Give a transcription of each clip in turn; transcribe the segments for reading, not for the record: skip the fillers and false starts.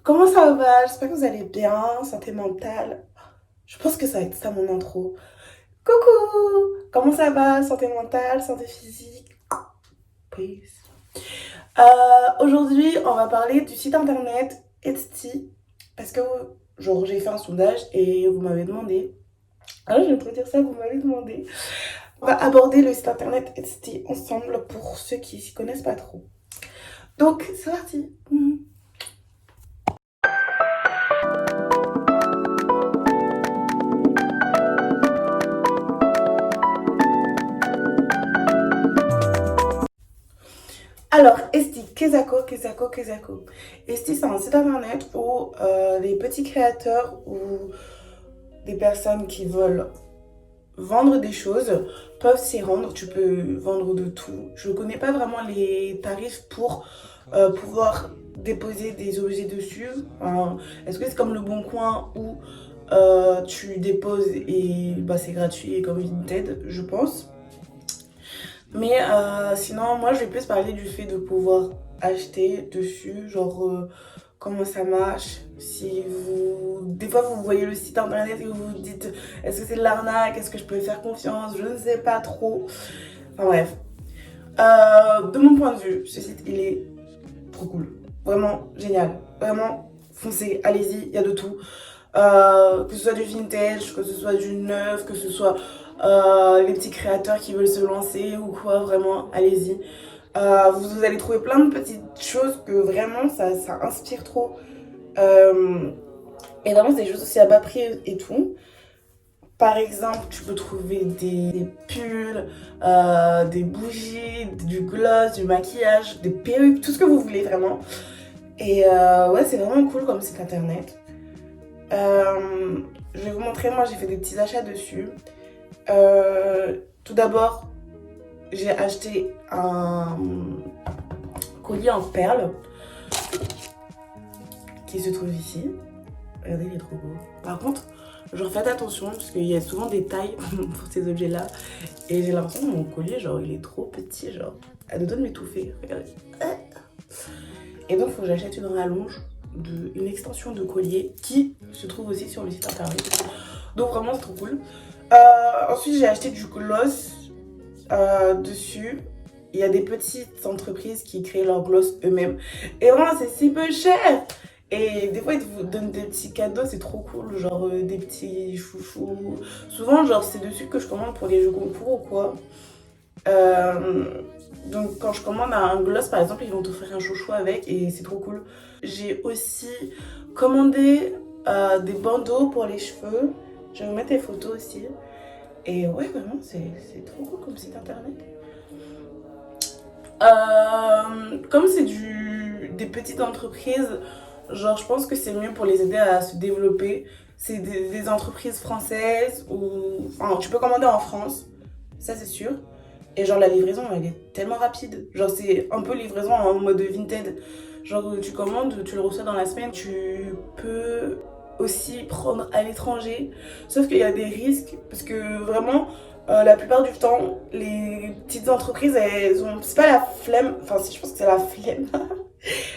Comment ça va? J'espère que vous allez bien, santé mentale. Je pense que ça va être ça mon intro. Coucou! Comment ça va? Santé mentale, santé physique? Peace. Aujourd'hui, on va parler du site internet Etsy. Parce que, genre, j'ai fait un sondage et vous m'avez demandé. Ah, je vais trop dire ça, vous m'avez demandé. On va aborder le site internet Etsy ensemble pour ceux qui s'y connaissent pas trop. Donc, c'est parti! Alors, Esti, Kezako. Esti, c'est un site internet où les petits créateurs ou des personnes qui veulent vendre des choses peuvent s'y rendre. Tu peux vendre de tout. Je ne connais pas vraiment les tarifs pour pouvoir déposer des objets dessus. Est-ce que c'est comme le Bon Coin où tu déposes et bah, c'est gratuit comme Vinted, je pense. Mais sinon, moi, je vais plus parler du fait de pouvoir acheter dessus, genre comment ça marche. Si vous... Des fois, vous voyez le site internet et vous vous dites, est-ce que c'est de l'arnaque? Est-ce que je peux faire confiance? Je ne sais pas trop. Enfin bref. De mon point de vue, ce site, il est trop cool. Vraiment génial. Vraiment, foncez, allez-y, il y a de tout. Que ce soit du vintage, que ce soit du neuf, que ce soit les petits créateurs qui veulent se lancer ou quoi, vraiment, allez-y. Vous allez trouver plein de petites choses que vraiment ça inspire trop. Et vraiment, c'est des choses aussi à bas prix et tout. Par exemple, tu peux trouver des pulls, des bougies, du gloss, du maquillage, des perruques, tout ce que vous voulez vraiment. Et ouais, c'est vraiment cool comme site internet. Je vais vous montrer, moi j'ai fait des petits achats dessus. Tout d'abord, j'ai acheté un collier en perles qui se trouve ici. Regardez, il est trop beau. Par contre, genre faites attention parce qu'il y a souvent des tailles pour ces objets-là. Et j'ai l'impression que mon collier, genre il est trop petit, genre à deux doigts de m'étouffer. Regardez. Et donc, il faut que j'achète une rallonge, une extension de collier qui se trouve aussi sur le site internet. Donc vraiment, c'est trop cool. Ensuite, j'ai acheté du gloss dessus. Il y a des petites entreprises qui créent leur gloss eux-mêmes. Et vraiment, c'est si peu cher. Et des fois, ils vous donnent des petits cadeaux, c'est trop cool. Genre des petits chouchous. Souvent, genre, c'est dessus que je commande pour les jeux concours ou quoi. Donc quand je commande un gloss par exemple, ils vont t'offrir un chouchou avec et c'est trop cool. J'ai aussi commandé des bandeaux pour les cheveux. Je vais vous mettre des photos aussi. Et ouais, vraiment, c'est trop cool comme site internet. Comme c'est des petites entreprises, genre je pense que c'est mieux pour les aider à se développer. C'est des entreprises françaises ou... Enfin, tu peux commander en France, ça c'est sûr. Et genre la livraison elle est tellement rapide. Genre c'est un peu livraison en mode Vinted. Genre tu commandes, tu le reçois dans la semaine. Tu peux aussi prendre à l'étranger. Sauf qu'il y a des risques parce que vraiment la plupart du temps les petites entreprises elles ont... C'est pas la flemme, enfin si je pense que c'est la flemme.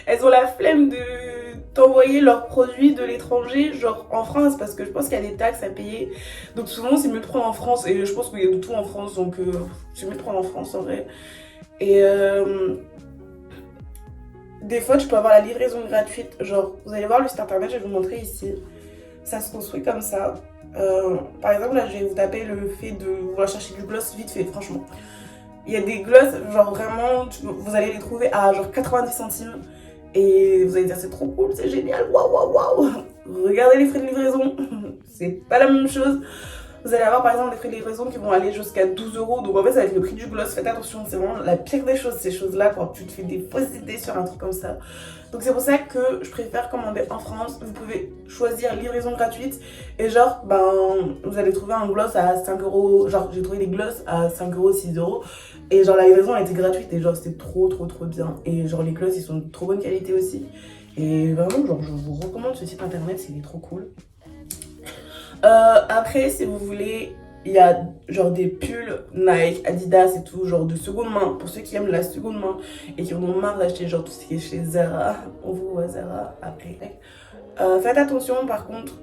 Elles ont la flemme de t'envoyer leurs produits de l'étranger, genre en France, parce que je pense qu'il y a des taxes à payer. Donc souvent c'est mieux de prendre en France, et je pense qu'il y a de tout en France, donc c'est mieux de prendre en France en vrai. Et des fois tu peux avoir la livraison gratuite, genre vous allez voir le site internet, je vais vous montrer ici. Ça se construit comme ça. Par exemple là je vais vous taper le fait de vouloir chercher du gloss vite fait, franchement. Il y a des gloss, genre vraiment, vous allez les trouver à genre 90 centimes. Et vous allez dire c'est trop cool, c'est génial, waouh waouh waouh. Regardez les frais de livraison, c'est pas la même chose. Vous allez avoir par exemple des frais de livraison qui vont aller jusqu'à 12 euros. Donc en fait ça va être le prix du gloss, faites attention, c'est vraiment la pire des choses ces choses-là quand tu te fais des fausses idées sur un truc comme ça. Donc c'est pour ça que je préfère commander en France. Vous pouvez choisir livraison gratuite et genre ben vous allez trouver un gloss à 5 euros. Genre j'ai trouvé des gloss à 5 euros, 6 euros. Et genre la livraison elle était gratuite et genre c'était trop bien. Et genre les gloss ils sont de trop bonne qualité aussi. Et vraiment genre je vous recommande ce site internet, c'est trop cool. Après si vous voulez il y a genre des pulls Nike, Adidas et tout, genre de seconde main, pour ceux qui aiment la seconde main et qui en ont marre d'acheter genre tout ce qui est chez Zara. On vous voit Zara après. Faites attention par contre,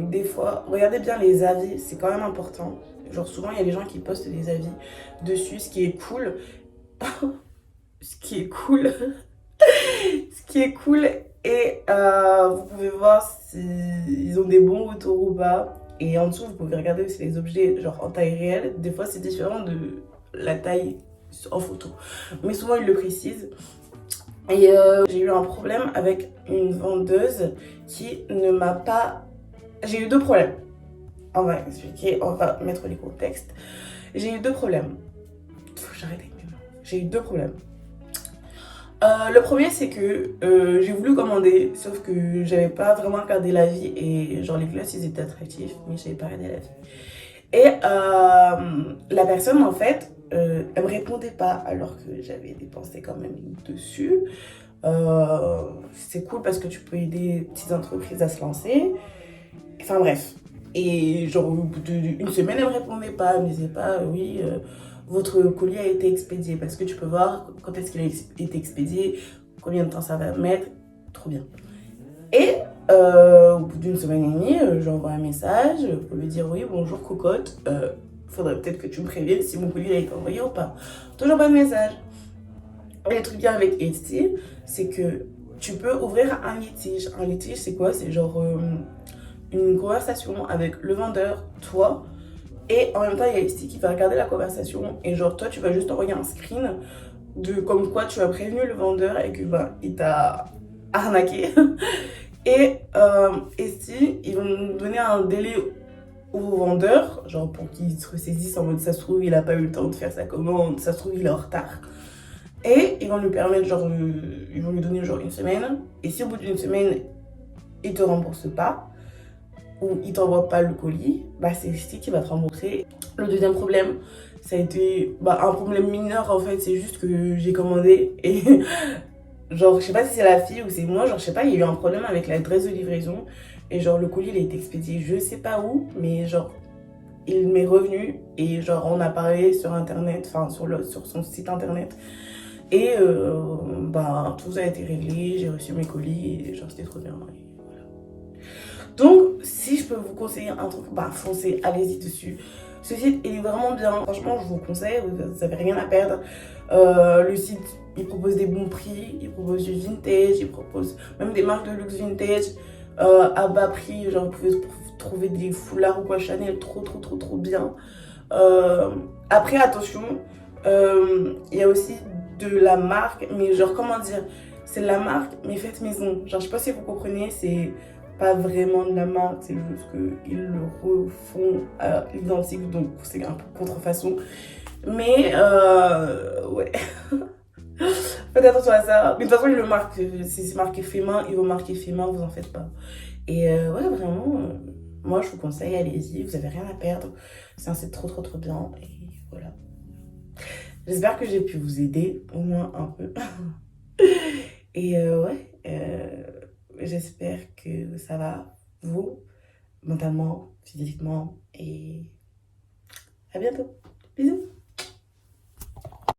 des fois, regardez bien les avis, c'est quand même important. Genre souvent il y a des gens qui postent des avis dessus, ce qui est cool. Ce qui est cool. Ce qui est cool. Et vous pouvez voir s'ils ont des bons retours ou pas. Et en dessous, vous pouvez regarder aussi les objets genre en taille réelle. Des fois, c'est différent de la taille en photo. Mais souvent, ils le précisent. Et j'ai eu un problème avec une vendeuse qui ne m'a pas... J'ai eu deux problèmes. On va expliquer, on va mettre les contextes. J'ai eu deux problèmes. J'arrête avec mes mains. J'ai eu deux problèmes. Le premier, c'est que j'ai voulu commander, sauf que j'avais pas vraiment regardé l'avis et genre les glosses ils étaient attractifs, mais j'avais pas regardé l'avis. Et la personne en fait, elle me répondait pas alors que j'avais dépensé quand même dessus. C'est cool parce que tu peux aider les petites entreprises à se lancer. Enfin bref. Et genre au bout d'une semaine, elle me répondait pas, elle me disait pas oui. Votre colis a été expédié parce que tu peux voir quand est-ce qu'il a été expédié, combien de temps ça va mettre, trop bien. Et au bout d'une semaine et demie, j'envoie un message pour lui dire oui, bonjour cocotte, faudrait peut-être que tu me préviennes si mon colis a été envoyé ou pas. Toujours pas de message. Et le truc bien avec Etsy, c'est que tu peux ouvrir un litige. Un litige, c'est quoi? C'est genre une conversation avec le vendeur, toi. Et en même temps, il y a Etsy qui va regarder la conversation et genre toi, tu vas juste envoyer un screen de comme quoi tu as prévenu le vendeur et que bah, il t'a arnaqué. Et Etsy, ils vont nous donner un délai au vendeur, genre pour qu'il se ressaisisse en mode ça se trouve, il a pas eu le temps de faire sa commande, ça se trouve, il est en retard. Et ils vont lui permettre, genre, ils vont lui donner genre une semaine. Et si au bout d'une semaine, il te rembourse pas, ou il t'envoie pas le colis, bah c'est Etsy qui va te rembourser. Le deuxième problème, ça a été un problème mineur en fait, c'est juste que j'ai commandé et genre je sais pas si c'est la fille ou c'est moi, genre je sais pas, il y a eu un problème avec l'adresse de livraison et genre le colis il a été expédié je sais pas où, mais genre il m'est revenu et genre on a parlé sur internet, enfin sur son site internet et tout a été réglé, j'ai reçu mes colis et genre c'était trop bien. Donc, si je peux vous conseiller un truc, bah foncez, allez-y dessus. Ce site, il est vraiment bien. Franchement, je vous conseille, vous n'avez rien à perdre. Le site, il propose des bons prix, il propose du vintage, il propose même des marques de luxe vintage à bas prix. Genre, vous pouvez trouver des foulards ou quoi, Chanel, trop bien. Après, attention, il y a aussi de la marque, mais genre, comment dire, c'est de la marque, mais faite maison. Genre, je sais pas si vous comprenez, c'est pas vraiment de la marque, c'est juste qu'ils le refont à l'identique, donc c'est un peu contrefaçon. Mais ouais, faites attention à ça. Mais de toute façon, ils le marquent, si c'est marqué fait main, ils vont marquer fait main, vous en faites pas. Et ouais, vraiment, moi je vous conseille, allez-y, vous avez rien à perdre. C'est un site trop bien, et voilà. J'espère que j'ai pu vous aider, au moins un peu. Et ouais, j'espère que ça va, vous, mentalement, physiquement, et à bientôt. Bisous.